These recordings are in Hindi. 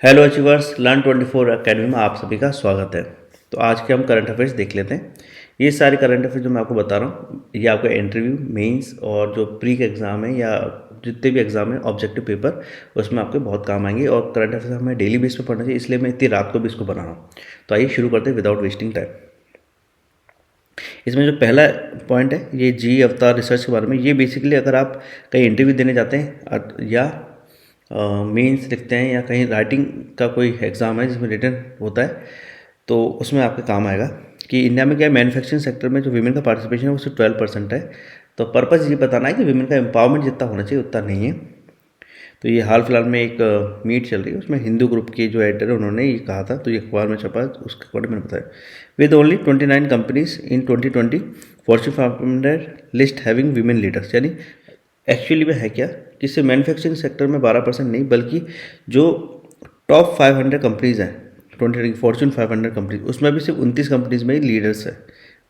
हेलो अचीवर्स, लर्न 24 अकेडमी में आप सभी का स्वागत है। तो आज के हम करंट अफेयर्स देख लेते हैं। ये सारे करंट अफेयर्स जो मैं आपको बता रहा हूँ, ये आपका इंटरव्यू, मेंस और जो प्री के एग्ज़ाम है या जितने भी एग्ज़ाम है ऑब्जेक्टिव पेपर, उसमें आपके बहुत काम आएंगे। और करंट अफेयर्स हमें डेली बेस पे पढ़ना चाहिए, इसलिए मैं इतनी रात को भी इसको बना रहा हूँ। तो आइए शुरू करते हैं विदाउट वेस्टिंग टाइम। इसमें जो पहला पॉइंट है ये जी अवतार रिसर्च के बारे में। ये बेसिकली अगर आप कहीं इंटरव्यू देने जाते हैं या मेंस लिखते हैं या कहीं राइटिंग का कोई एग्ज़ाम है जिसमें रिटन होता है, तो उसमें आपके काम आएगा कि इंडिया में क्या है, मैन्युफैक्चरिंग सेक्टर में जो वीमेन का पार्टिसिपेशन है वो सिर्फ 12% है। तो पर्पज़ ये बताना है कि वीमेन का एम्पावरमेंट जितना होना चाहिए उतना नहीं है। तो ये हाल फिलहाल में एक मीट चल रही है, उसमें हिंदू ग्रुप के जो एडिटर है उन्होंने ये कहा था, तो ये अखबार में छपा, उसके अकॉर्डिंग मैंने बताया। With only 29 companies in 2020 Fortune 500 list having women leaders, यानी एक्चुअली में है क्या कि सिर्फ मैन्युफैक्चरिंग सेक्टर में 12% नहीं, बल्कि जो टॉप 500 कंपनीज़ हैं, 20 फॉर्च्यून 500 कंपनीज, उसमें भी सिर्फ 29 कंपनीज में ही लीडर्स है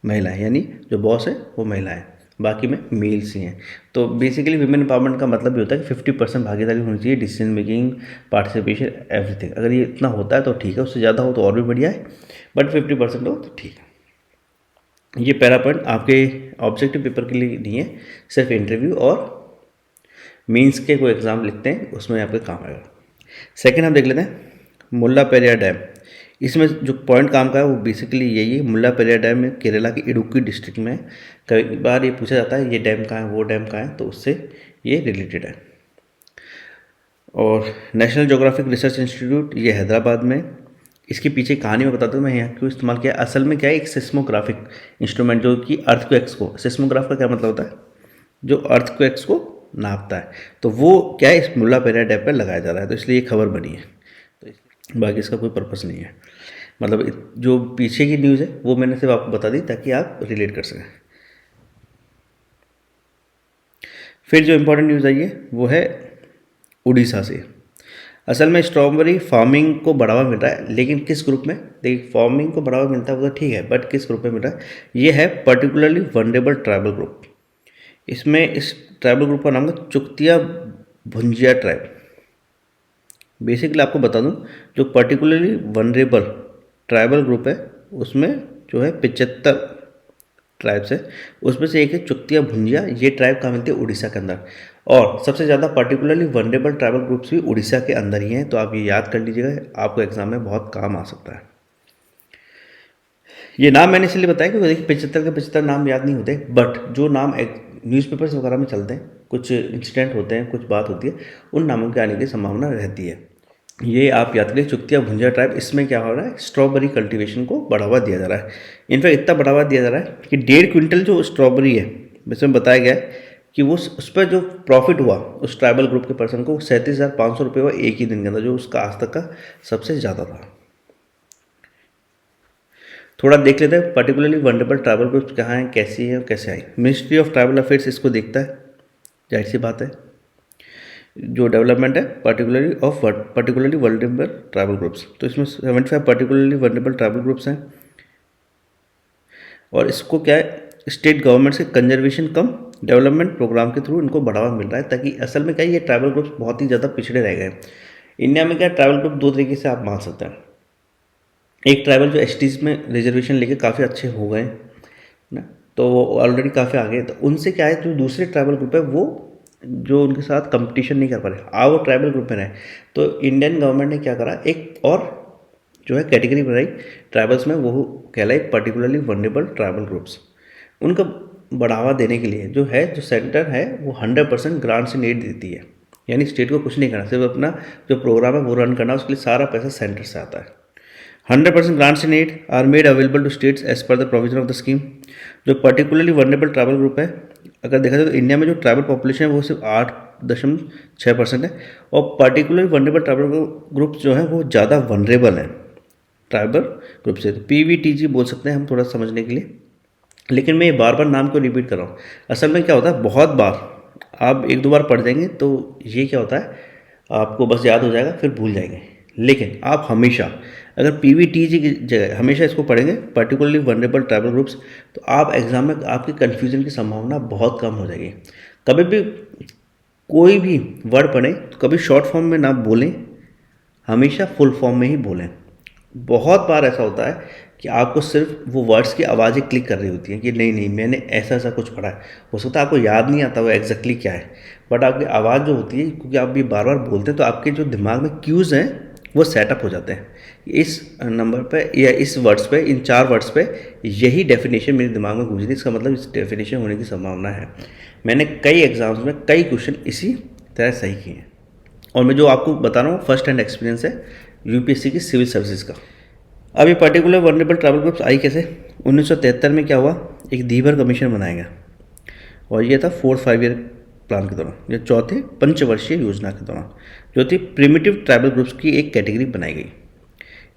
महिलाएं, यानी जो बॉस है वो महिलाएं, बाकी में मेल्स ही हैं। तो बेसिकली वुमेन एम्पावरमेंट का मतलब ये होता है कि 50% भागीदारी होनी चाहिए, डिसीजन मेकिंग, पार्टिसिपेशन, एवरीथिंग। अगर ये इतना होता है तो ठीक है, उससे ज़्यादा हो तो और भी बढ़िया है, बट 50% हो तो ठीक है। ये पहला पॉइंट आपके ऑब्जेक्टिव पेपर के लिए नहीं है, सिर्फ इंटरव्यू और मेंस के कोई एग्ज़ाम लिखते हैं उसमें आपके काम आएगा। सेकंड हम देख लेते हैं मुल्ला पेरियार डैम। इसमें जो पॉइंट काम का है वो बेसिकली यही है। मुल्ला पेरियार डैम में केरला के इडुक्की डिस्ट्रिक्ट में कई बार ये पूछा जाता है ये डैम कहाँ है, वो डैम कहाँ है, तो उससे ये रिलेटेड है। और नेशनल जोग्राफिक रिसर्च इंस्टीट्यूट, ये हैदराबाद में। इसके पीछे कहानी में बताता हूँ मैं यहाँ क्यों इस्तेमाल किया। असल में क्या है, एक सिस्मोग्राफिक इंस्ट्रूमेंट जो कि अर्थक्वेक्स को, सिस्मोग्राफ का क्या मतलब होता है, जो अर्थक्वेक्स को नापता है, तो वो क्या है इस मुल्ला पेरियार डैम पर लगाया जा रहा है, तो इसलिए ये खबर बनी है। तो बाकी इसका कोई पर्पस नहीं है, मतलब जो पीछे की न्यूज़ है वो मैंने सिर्फ आपको बता दी ताकि आप रिलेट कर सकें। फिर जो इम्पोर्टेंट न्यूज़ आई है वो है उड़ीसा से। असल में स्ट्रॉबेरी फार्मिंग को बढ़ावा मिल रहा है, लेकिन किस ग्रुप में, देखिए फार्मिंग को बढ़ावा मिलता है वो तो ठीक है, बट किस ग्रुप में मिल रहा है, ये है पर्टिकुलरली वनरेबल ट्राइबल ग्रुप। इसमें इस ट्राइबल ग्रुप का नाम है चुक्तिया भुंजिया ट्राइब। बेसिकली आपको बता दूं, जो पर्टिकुलरली वनरेबल ट्राइबल ग्रुप है उसमें जो है 75 ट्राइब्स है, उसमें से एक है चुक्तिया भुंजिया। ये ट्राइब कहाँ मिलती है, उड़ीसा के अंदर। और सबसे ज़्यादा पर्टिकुलरली वनरेबल ट्राइबल ग्रुप्स भी उड़ीसा के अंदर ही हैं, तो आप ये याद कर लीजिएगा, आपको एग्जाम में बहुत काम आ सकता है। ये नाम मैंने इसलिए बताया क्योंकि देखिए 75 के 75 नाम याद नहीं होते, बट जो नाम न्यूज़पेपर्स वगैरह में चलते हैं, कुछ इंसिडेंट होते हैं, कुछ बात होती है, उन नामों के आने की संभावना रहती है। ये आप याद करिए, चुक्तिया भुंजिया ट्राइब, इसमें क्या हो रहा है, स्ट्रॉबेरी कल्टीवेशन को बढ़ावा दिया जा रहा है। इनफैक्ट इतना बढ़ावा दिया जा रहा है कि 1.5 क्विंटल जो स्ट्रॉबेरी है, इसमें बताया गया है कि वो उस पर जो प्रॉफिट हुआ उस ट्राइबल ग्रुप के पर्सन को 37,500 रुपये हुआ एक ही दिन के अंदर, जो उसका आज तक का सबसे ज़्यादा था। थोड़ा देख लेते हैं पर्टिकुलरली वनरेबल ट्राइबल ग्रुप्स कहाँ हैं, कैसी हैं और कैसे आई। मिनिस्ट्री ऑफ ट्राइबल अफेयर्स इसको देखता है, जाहिर सी बात है, जो डेवलपमेंट है पर्टिकुलरली वल्नरेबल ट्राइबल ग्रुप्स। तो इसमें 75 पर्टिकुलरली वल्नरेबल ट्राइबल ग्रुप्स हैं, और इसको क्या है, स्टेट गवर्नमेंट से कंजर्वेशन कम डेवलपमेंट प्रोग्राम के थ्रू इनको बढ़ावा मिल रहा है, ताकि असल में क्या है, ये ट्राइबल ग्रुप्स बहुत ही ज़्यादा पिछड़े रह गए। इंडिया में क्या ट्राइबल ग्रुप दो तरीके से आप मान सकते हैं। एक ट्राइबल जो एसटीज में रिजर्वेशन लेके काफ़ी अच्छे हो गए ना, तो वो ऑलरेडी काफ़ी आगे, तो उनसे क्या है, जो दूसरे ट्राइबल ग्रुप है वो जो उनके साथ कंपटीशन नहीं कर पा रहे, वो ट्राइबल ग्रुप में रहे। तो इंडियन गवर्नमेंट ने क्या करा, एक और जो है कैटेगरी बनाई ट्राइबल्स में, वो कहलाई पर्टिकुलरली वनरेबल ट्राइबल ग्रुप्स। उनका बढ़ावा देने के लिए जो है, जो सेंटर है वो 100% ग्रांट्स एंड एड देती है, यानी स्टेट को कुछ नहीं करना, सिर्फ अपना जो प्रोग्राम है वो रन करना, उसके लिए सारा पैसा सेंटर से आता है। 100% grants in aid are made available to states as per the provision of the scheme। जो पर्टिकुलरली वनरेबल ट्राइबल ग्रुप है, अगर देखा जाए तो इंडिया में जो ट्राइबल पॉपुलेशन है वो सिर्फ 8.6% है, और पर्टिकुलरली वनरेबल ट्राइबल ग्रुप जो है वो ज़्यादा वनरेबल है ट्राइबल ग्रुप से। तो PVTG बोल सकते हैं हम थोड़ा समझने के लिए, लेकिन मैं ये बार बार नाम को रिपीट कर रहा हूँ। असल में क्या होता है, बहुत बार आप एक दो बार पढ़ जाएंगे तो ये क्या होता है, आपको बस याद हो जाएगा, फिर भूल जाएंगे। लेकिन आप हमेशा अगर PVTG की जगह हमेशा इसको पढ़ेंगे, पर्टिकुलरली वनरेबल ट्राइबल ग्रुप्स, तो आप एग्जाम में आपकी कन्फ्यूजन की संभावना बहुत कम हो जाएगी। कभी भी कोई भी वर्ड पढ़ें तो कभी शॉर्ट फॉर्म में ना बोलें, हमेशा फुल फॉर्म में ही बोलें। बहुत बार ऐसा होता है कि आपको सिर्फ वो वर्ड्स की आवाज़ें क्लिक कर रही होती हैं कि नहीं नहीं मैंने ऐसा ऐसा कुछ पढ़ा है, हो सकता है आपको याद नहीं आता वो एग्जैक्टली क्या है, बट आपकी आवाज़ जो होती है, क्योंकि आप ये बार बार बोलते हैं तो आपके जो दिमाग में क्यूज़ हैं वो सेटअप हो जाते हैं। इस नंबर पे या इस वर्ड्स पे, इन 4 वर्ड्स पे यही डेफिनेशन मेरे दिमाग में गूंज रही, इसका मतलब इस डेफिनेशन होने की संभावना है। मैंने कई एग्जाम्स में कई क्वेश्चन इसी तरह सही किए हैं। और मैं जो आपको बता रहा हूँ फर्स्ट हैंड एक्सपीरियंस है यूपीएससी की सिविल सर्विसेज का। अब ये पर्टिकुलर वनरेबल ट्राइबल ग्रुप्स आई कैसे? 1973 में क्या हुआ, एक धीवर कमीशन बनाया गया और ये था 4-5 ईयर प्लान के दौरान, या चौथे पंचवर्षीय योजना के दौरान, जो थी प्रिमिटिव ट्राइबल ग्रुप्स की एक कैटेगरी बनाई गई।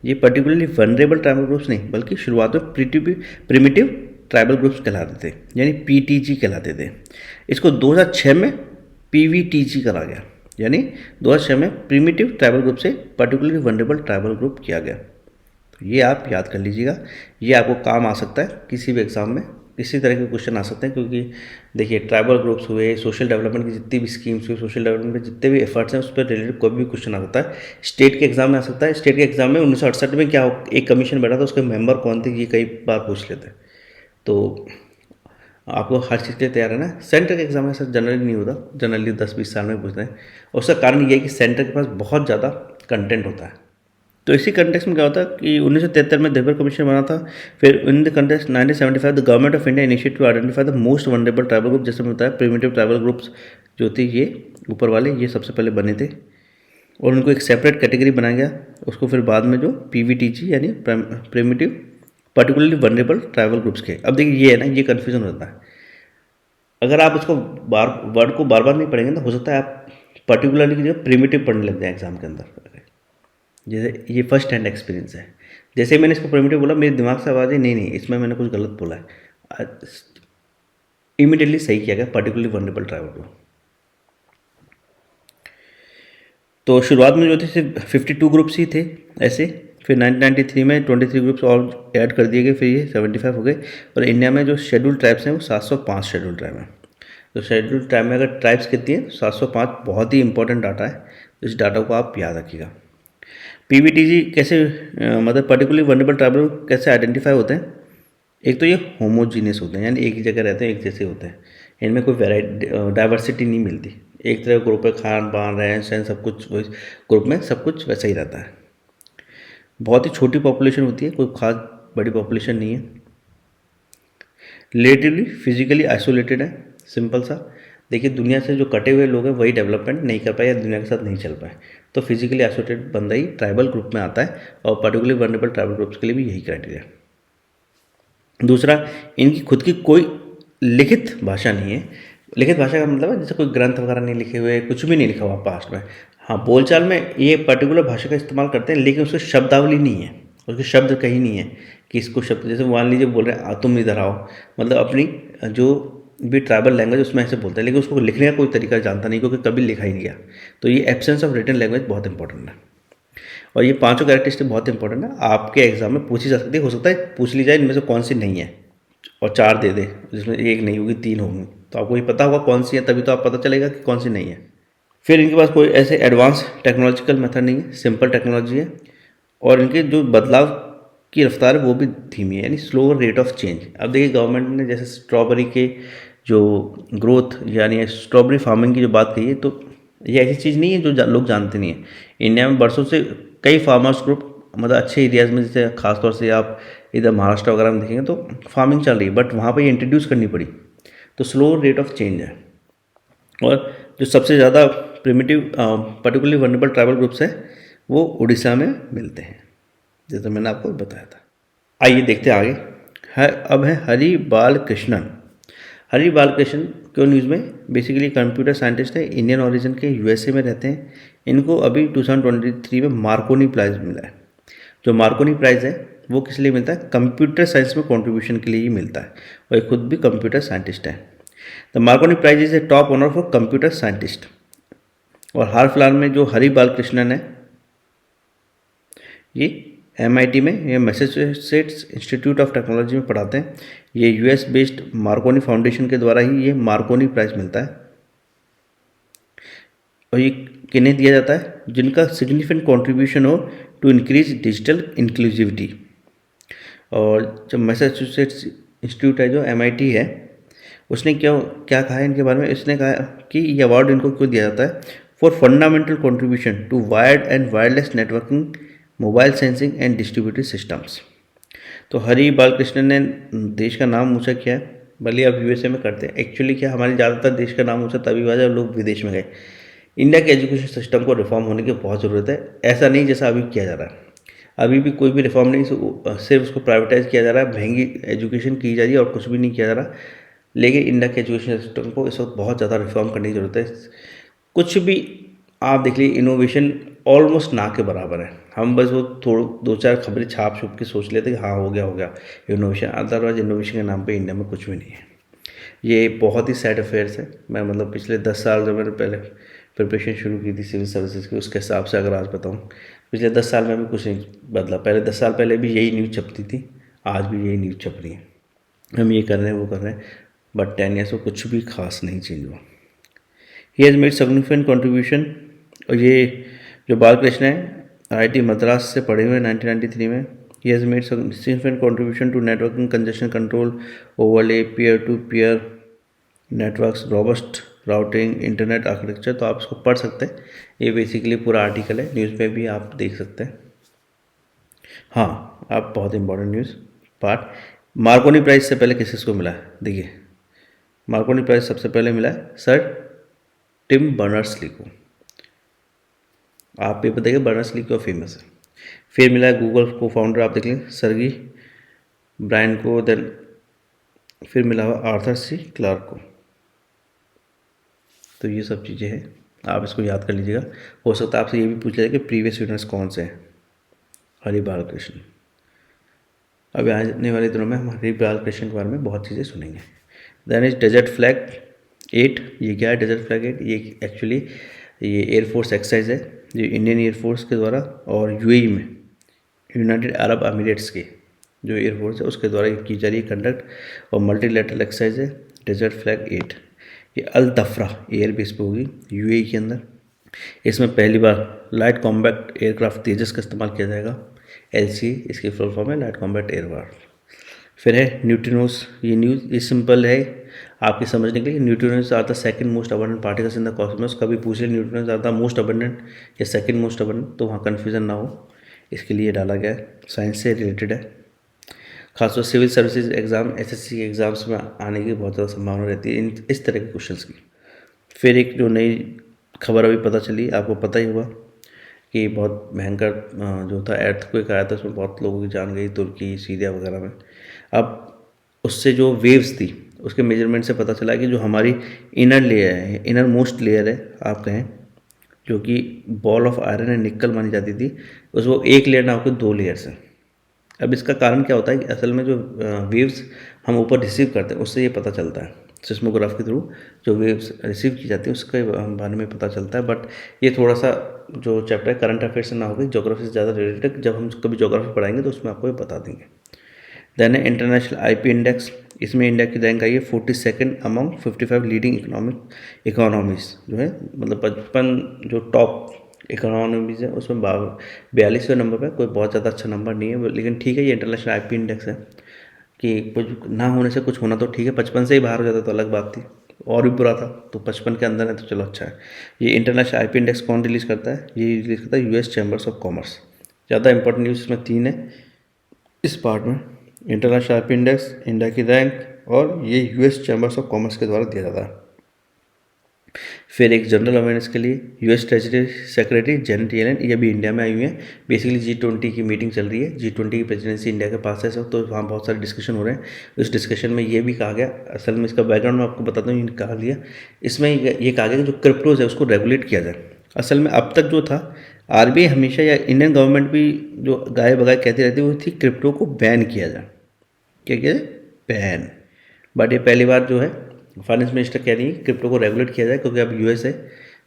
ये पर्टिकुलरली वनरेबल ट्राइबल ग्रुप्स नहीं, बल्कि शुरुआत में प्रिमिटिव ट्राइबल ग्रुप्स कहलाते थे, यानी पीटीजी कहलाते थे। इसको 2006 में पीवीटीजी करा गया, यानी 2006 में प्रिमिटिव ट्राइबल ग्रुप से पर्टिकुलरली वनरेबल ट्राइबल ग्रुप किया गया। तो ये आप याद कर लीजिएगा, ये आपको काम आ सकता है किसी भी एग्जाम में, इसी तरह के क्वेश्चन आ सकते हैं। क्योंकि देखिए ट्राइबल ग्रुप्स हुए, सोशल डेवलपमेंट की जितनी भी स्कीम्स हुई, सोशल डेवलपमेंट में जितने भी एफर्ट्स हैं उस पर रिलेटेड कोई भी क्वेश्चन आ सकता है। स्टेट के एग्जाम में आ सकता है। स्टेट के एग्जाम में 1968 में क्या एक कमीशन बैठा था, उसके मेंबर कौन थे ये कई बार पूछ लेते हैं। तो आपको हर चीज़ के लिए तैयार रहना है। सेंटर के एग्जाम में ऐसा जनरली नहीं होता, जनरली 10-20 साल में पूछते हैं। उसका कारण ये है कि सेंटर के पास बहुत ज़्यादा कंटेंट होता है। तो इसी कंटेक्स्ट में क्या होता है कि 1973 में देवर कमीशन बना था। फिर in the context 1975 the government of India initiate to identify the most vulnerable tribal group, जैसे मैं बताया प्रिमिटिव ट्राइबल ग्रुप्स जो थे ये ऊपर वाले, ये सबसे पहले बने थे और उनको एक सेपरेट कैटेगरी बनाया गया। उसको फिर बाद में जो पीवीटीजी यानी primitive particularly vulnerable tribal groups के। अब देखिए ये है ना, ये कन्फ्यूजन होता है। अगर आप इसको वर्ड को बार बार नहीं पढ़ेंगे तो हो सकता है आप पर्टिकुलरली की जगह प्रिमिटिव पढ़ने लग जाए एग्जाम के अंदर। जैसे ये फर्स्ट हैंड एक्सपीरियंस है, जैसे मैंने इसको प्रिमिटिव बोला मेरे दिमाग से आवाज़ है नहीं नहीं इसमें मैंने कुछ गलत बोला है, इमीडिएटली सही किया गया पर्टिकुलरली वनरेबल ट्राइबल को। तो शुरुआत में जो थे सिर्फ 52 ग्रुप्स ही थे ऐसे। फिर 1993 में 23 ग्रुप्स और ऐड कर दिए गए, फिर ये 75 हो गए। और इंडिया में जो शेड्यूल ट्राइब्स हैं वो 705 शेड्यूल ट्राइब हैं। तो शेड्यूल ट्राइब में अगर ट्राइब्स कितनी है 705, बहुत ही इंपॉर्टेंट डाटा है, इस डाटा को आप याद रखिएगा। पीवीटीजी कैसे मतलब पर्टिकुलरली वनरेबल ट्राइबल कैसे आइडेंटिफाई होते हैं? एक तो ये होमोजीनियस होते हैं, यानी एक ही जगह रहते हैं, एक जैसे होते हैं, इनमें कोई वेराइटी डाइवर्सिटी नहीं मिलती। एक तरह ग्रुप है, खान पान रहन सहन सब कुछ ग्रुप में सब कुछ वैसा ही रहता है। बहुत ही छोटी पॉपुलेशन होती है, कोई खास बड़ी पॉपुलेशन नहीं है। रिलेटिवली फिजिकली आइसोलेटेड है, सिंपल सा। देखिए दुनिया से जो कटे हुए लोग हैं वही डेवलपमेंट नहीं कर पाए या दुनिया के साथ नहीं चल पाए, तो फिजिकली आइसोलेटेड बंदा ही ट्राइबल ग्रुप में आता है। और पर्टिकुलरली वनरेबल ट्राइबल ग्रुप्स के लिए भी यही क्राइटेरिया है। दूसरा, इनकी खुद की कोई लिखित भाषा नहीं है। लिखित भाषा का मतलब है जैसे कोई ग्रंथ वगैरह नहीं लिखे हुए, कुछ भी नहीं लिखा हुआ पास्ट में। हाँ, बोलचाल में ये पर्टिकुलर भाषा का इस्तेमाल करते हैं, लेकिन उसकी शब्दावली नहीं है, उसके शब्द कहीं नहीं है कि इसको शब्द, जैसे मान लीजिए बोल रहे हैं तुम इधर आओ, मतलब अपनी जो भी ट्राइबल लैंग्वेज उसमें ऐसे बोलते हैं, लेकिन उसको लिखने का कोई तरीका जानता नहीं क्योंकि कभी लिखा ही नहीं गया। तो ये एब्सेंस ऑफ रिटन लैंग्वेज बहुत इंपॉर्टेंट है। और ये पांचों कैरेक्टरिस्टिक बहुत इंपॉर्टेंट है, आपके एग्जाम में पूछी जा सकती है, हो सकता है पूछ ली जाए इनमें से कौन सी नहीं है और 4 दे दे, जिसमें एक नहीं होगी 3 होंगी, तो आपको ये पता होगा कौन सी है, तभी तो आप पता चलेगा कि कौन सी नहीं है। फिर इनके पास कोई ऐसे एडवांस टेक्नोलॉजिकल मेथड नहीं है, सिंपल टेक्नोलॉजी है। और इनके जो बदलाव की रफ्तार है वो भी धीमी है, यानी स्लो रेट ऑफ चेंज। अब देखिए गवर्नमेंट ने जैसे स्ट्रॉबेरी के जो ग्रोथ यानी स्ट्रॉबेरी फार्मिंग की जो बात कही है, तो ये ऐसी चीज़ नहीं है जो लोग जानते नहीं है। इंडिया में बरसों से कई फार्मर्स ग्रुप मतलब अच्छे एरियाज़ में, जैसे खासतौर से आप इधर महाराष्ट्र वगैरह में देखेंगे तो फार्मिंग चल रही है, बट वहाँ पर ये इंट्रोड्यूस करनी पड़ी, तो स्लो रेट ऑफ चेंज है। और जो सबसे ज़्यादा primitive particularly vulnerable tribal groups है वो उड़ीसा में मिलते हैं, जैसे मैंने आपको बताया था। आइए देखते हैं आगे। अब है हरि बाल कृष्णन। हरि बाल कृष्णन क्यों न्यूज़ में? बेसिकली कंप्यूटर साइंटिस्ट है, इंडियन ओरिजिन के, यूएसए में रहते हैं। इनको अभी 2023 में मार्कोनी प्राइज़ मिला है। जो मार्कोनी प्राइज़ है वो किस लिए मिलता है? कंप्यूटर साइंस में कॉन्ट्रीब्यूशन के लिए ही मिलता है, और ये खुद भी कंप्यूटर साइंटिस्ट है। The Marconi prize is a top honour for computer scientist. और हाल फिलहाल में जो हरि बालकृष्णन है ये MIT में, ये मैसेच्यूसेट्स इंस्टीट्यूट ऑफ टेक्नोलॉजी में पढ़ाते हैं। ये US बेस्ड मार्कोनी फाउंडेशन के द्वारा ही ये मार्कोनी प्राइज मिलता है। और ये किन्हें दिया जाता है? जिनका सिग्निफिकेंट कंट्रीब्यूशन हो टू इंक्रीज डिजिटल इंक्लूसिविटी। और जो मैसाचुसेट्स इंस्टीट्यूट है, जो MIT है, उसने क्या क्या कहा है इनके बारे में? इसने कहा कि ये अवार्ड इनको क्यों दिया जाता है? For fundamental contribution to wired and wireless networking, mobile sensing and distributed systems. तो हरि बालकृष्णन ने देश का नाम ऊंचा किया है, भले अब USA में करते हैं। एक्चुअली क्या, हमारे ज़्यादातर देश का नाम ऊंचा तभी हुआ जब लोग विदेश में गए। इंडिया के एजुकेशन सिस्टम को रिफॉर्म होने की बहुत ज़रूरत है। ऐसा नहीं जैसा अभी किया जा रहा है। अभी भी कोई भी रिफॉर्म नहीं, सिर्फ उसको प्राइवेटाइज किया जा रहा है, महंगी एजुकेशन की जा रही है और कुछ भी नहीं किया जा रहा। लेकिन इंडिया के एजुकेशन सिस्टम को इस वक्त बहुत ज़्यादा रिफॉर्म करने की ज़रूरत है। कुछ भी आप देख लीजिए, इनोवेशन ऑलमोस्ट ना के बराबर है। हम बस वो दो चार खबरें छाप छुप के सोच लेते कि हाँ हो गया इनोवेशन। अदरवाइज इनोवेशन के नाम पे इंडिया में कुछ भी नहीं है। ये बहुत ही सैड अफेयर्स है। मैं मतलब पिछले 10 साल जब मैंने पहले प्रिपरेशन शुरू की थी सिविल सर्विसेज की, उसके हिसाब से अगर आज बताऊँ, पिछले 10 साल में भी कुछ नहीं बदला। पहले 10 साल पहले भी यही न्यूज़ छपती थी, आज भी यही न्यूज़ छप रही है। हम ये कर रहे हैं, वो कर रहे हैं, बट 10 ईयर्स में कुछ भी खास नहीं चेंज हुआ। ही हैज़ मेड सिग्निफिकेंट कंट्रीब्यूशन। और ये जो बालकृष्ण है, IIT मद्रास से पढ़े हुए 1993 में। He has made significant contribution to networking, congestion control, overlay, peer to peer networks, robust routing, internet architecture. तो आप इसको पढ़ सकते हैं, ये बेसिकली पूरा आर्टिकल है, न्यूज़ में भी आप देख सकते हैं। हाँ, आप बहुत important news part, Marconi prize से पहले किस किसको मिला है? देखिए, मार्कोनी प्राइज़ सबसे पहले मिला है सर टिम बर्नर्स-ली को। आप ये बताइए, बर्नर्स-ली क्यों फेमस है? फिर मिला है गूगल को फाउंडर, आप देख लें, सर्गी ब्रायन को। देन फिर मिला हुआ आर्थर सी क्लार्क को। तो ये सब चीज़ें हैं, आप इसको याद कर लीजिएगा। हो सकता है आपसे ये भी पूछ लिया कि प्रीवियस विनर्स कौन से हैं। हरि बालकृष्ण। अभी आने वाले दिनों में हम हरि बालकृष्ण के बारे में बहुत चीज़ें सुनेंगे। Then is desert flag 8। ये क्या है डेजर्ट फ्लैग 8? ये एक्चुअली ये एयरफोर्स एक्सरसाइज है, जो इंडियन एयरफोर्स के द्वारा और UAE में, यूनाइटेड अरब अमीरेट्स के जो एयरफोर्स है उसके द्वारा की जा रही है कंडक्ट, और मल्टीलेटरल एक्सरसाइज है डेजर्ट फ्लैग 8। ये अल दफ्रा एयरबेस पे होगी UAE के अंदर। इसमें पहली बार लाइट कॉम्बैट एयरक्राफ्ट तेजस का इस्तेमाल किया जाएगा। LCA इसकी फुल फॉर्म है, लाइट कॉम्बैट एयरक्राफ्ट। फिर है न्यूट्रिनोस। ये न्यूज़ ये सिंपल है आपके समझने के लिए। Neutrinos are the second most abundant particles in the cosmos. कभी पूछ ले neutrinos are the most abundant या सेकंड मोस्ट अबंडेंट, तो वहाँ कन्फ्यूजन ना हो, इसके लिए डाला गया है। साइंस से रिलेटेड है, खासतौर सिविल सर्विसेज एग्ज़ाम, SSC के एग्ज़ाम्स में आने की बहुत ज़्यादा संभावना रहती है इस तरह के क्वेश्चंस की। फिर एक जो नई खबर अभी पता चली, आपको पता ही हुआ कि बहुत भयंकर जो था एर्थक्वेक आया था, उसमें बहुत लोगों की जान गई, तुर्की, सीरिया वगैरह में। अब उससे जो वेव्स थी उसके मेजरमेंट से पता चला कि जो हमारी इनर लेयर है, इनर मोस्ट लेयर है आप कहें, जो कि बॉल ऑफ आयरन एंड निकल मानी जाती थी, उसको एक लेयर ना होकर 2 लेयर्स है। अब इसका कारण क्या होता है कि असल में जो वेव्स हम ऊपर रिसीव करते हैं उससे ये पता चलता है, सिस्मोग्राफ के थ्रू जो वेव्स रिसीव की जाती है उसके बारे में पता चलता है। बट ये थोड़ा सा जो चैप्टर है करंट अफेयर से ना होगी, ज्योग्राफी से ज़्यादा रिलेटेड। जब हम कभी ज्योग्राफी पढ़ाएंगे तो उसमें आपको ये बता देंगे। देन है इंटरनेशनल IP इंडेक्स। इसमें इंडिया की रैंक आई है 42nd अमंग 55 लीडिंग इकोनॉमीज, जो है मतलब 55 जो टॉप इकोनॉमीज है उसमें 42वें नंबर पर। कोई बहुत ज़्यादा अच्छा नंबर नहीं है, लेकिन ठीक है, ये इंटरनेशनल IP इंडेक्स है कि कुछ ना होने से कुछ होना तो ठीक है। 55 से ही बाहर हो जाता तो अलग बात थी, और भी बुरा था। तो 55 के अंदर है तो चलो अच्छा है। ये इंटरनेशनल IP इंडेक्स कौन रिलीज़ करता है? ये रिलीज़ करता है US चैम्बर्स ऑफ कॉमर्स। ज़्यादा इंपॉर्टेंट न्यूज़ इसमें 3 है इस पार्ट में। इंटरनेशनल IP इंडेक्स, इंडिया की रैंक, और ये US चैम्बर्स ऑफ कॉमर्स के द्वारा दिया जाता है। फिर एक जनरल अवेयरनेस के लिए US treasury secretary Janet Yellen, ये भी इंडिया में आई हुई है। बेसिकली G20 की मीटिंग चल रही है, G20 की प्रेसिडेंसी इंडिया के पास है सब, तो वहाँ बहुत सारे डिस्कशन हो रहे हैं। उस डिस्कशन में ये भी कहा गया, असल में इसका बैकग्राउंड मैं आपको बताता हूँ, कहा गया इसमें ये कहा गया कि जो क्रिप्टोज है उसको रेगुलेट किया जाए। असल में अब तक जो था RBI हमेशा या इंडियन गवर्नमेंट भी जो गाय बगाए कहती रहती है वो थी क्रिप्टो को बैन किया जाए। क्या किया जाए? बैन। बट ये पहली बार जो है फाइनेंस मिनिस्टर कह रही है क्रिप्टो को रेगुलेट किया जाए, क्योंकि अब US है,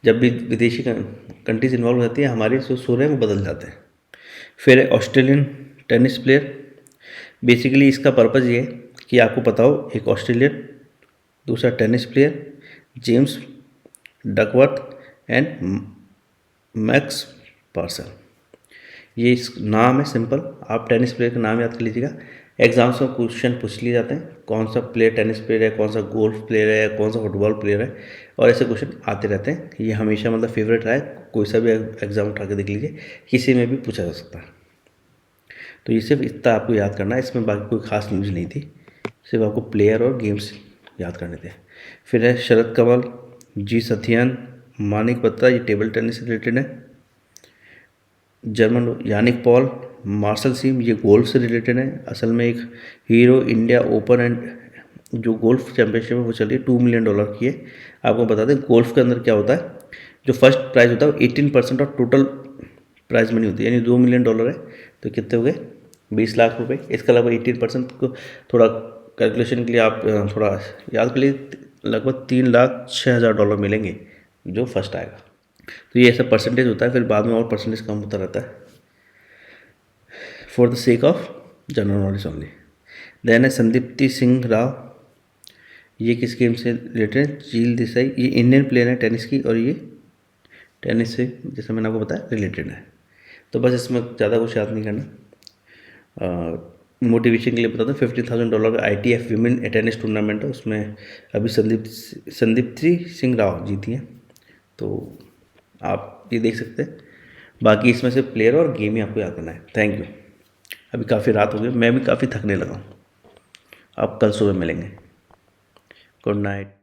जब भी विदेशी कंट्रीज इन्वॉल्व होती है हमारे जो सूर है वो बदल जाते हैं। फिर ऑस्ट्रेलियन टेनिस प्लेयर। बेसिकली इसका पर्पज़ ये है कि आपको पता हो, एक ऑस्ट्रेलियन, दूसरा tennis player James Duckworth and max parcel. ये इस नाम है सिंपल, आप टेनिस प्लेयर का नाम याद कर लीजिएगा। एग्जाम्स में क्वेश्चन पूछ लिए जाते हैं, कौन सा प्लेयर टेनिस प्लेयर है, कौन सा गोल्फ प्लेयर है, कौन सा फुटबॉल प्लेयर है, और ऐसे क्वेश्चन आते रहते हैं। ये हमेशा मतलब फेवरेट रहा है, कोई सा भी एग्जाम उठा के देख लीजिए, किसी में भी पूछा जा सकता है। तो ये सिर्फ इतना आपको याद करना है, इसमें बाकी कोई खास न्यूज़ नहीं थी, सिर्फ आपको प्लेयर और गेम्स याद करने थे। फिर है शरद कमल, जी सथियन, मानिक बत्रा, ये टेबल टेनिस से रिलेटेड है। जर्मन यानिक पॉल, मार्शल सीम, ये गोल्फ से रिलेटेड है। असल में एक हीरो इंडिया ओपन एंड जो गोल्फ चैंपियनशिप है वो चल रही है, $2 मिलियन की है। आपको बता दें गोल्फ के अंदर क्या होता है, जो फर्स्ट प्राइज़ होता है वो 18% ऑफ टोटल प्राइज मनी होती है, यानी $2 मिलियन है तो कितने हो गए, 20 लाख रुपए। इसके अलावा 18% को थोड़ा कैलकुलेशन के लिए आप थोड़ा याद कर लीजिए, लगभग $3,06,000 मिलेंगे जो फर्स्ट आएगा। तो ये ऐसा परसेंटेज होता है, फिर बाद में और परसेंटेज कम होता रहता है, for the sake of general knowledge only. Then है संदीप्ति सिंह राव, ये किस गेम से रिलेटेड है, झील देसाई, ये इंडियन प्लेयर है टेनिस की, और ये टेनिस से जैसे मैंने आपको बताया रिलेटेड है। तो बस इसमें ज़्यादा कुछ याद नहीं करना। मोटिवेशन के लिए बता दूँ, $50,000 का ITF विमेन टेनिस टूर्नामेंट है, उसमें अभी संदीप्ति सिंह राव जीती हैं, तो आप ये देख सकते हैं। बाकी इसमें से प्लेयर और गेम ही आपको याद करना है। Thank you. अभी काफ़ी रात हो गई, मैं भी काफ़ी थकने लगा हूँ। आप कल सुबह मिलेंगे। Good night.